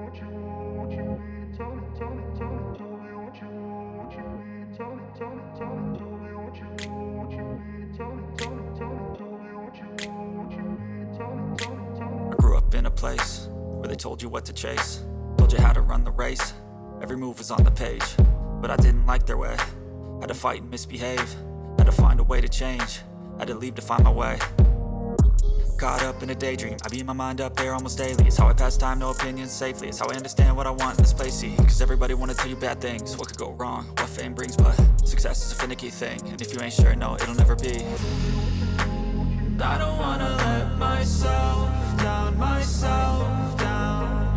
I grew up in a place where they told you what to chase, told you how to run the race. Every move was on the page, but I didn't like their way. Had to fight and misbehave, had to find a way to change, had to leave to find my way. Caught up in a daydream, I beat my mind up there almost daily. It's how I pass time, no opinions safely. It's how I understand what I want in this place, see. Cause everybody wanna tell you bad things, what could go wrong, what fame brings. But success is a finicky thing, and if you ain't sure, no, it'll never be. I don't wanna let myself down, myself down.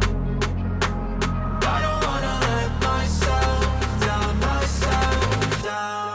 I don't wanna let myself down, myself down.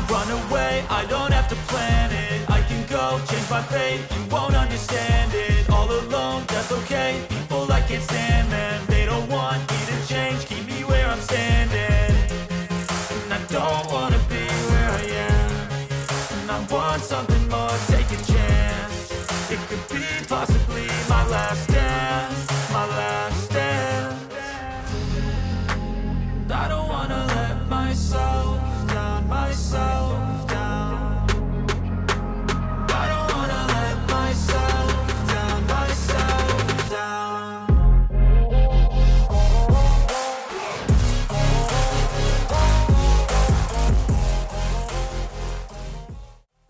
Run away, I don't have to plan it. I can go, change my fate, you won't understand it. All alone, that's okay, people I can't stand them. They don't want me to change, keep me where I'm standing. And I don't wanna be where I am, and I want something more, take a chance. It could be possibly my last dance, my last dance. And I don't wanna let myself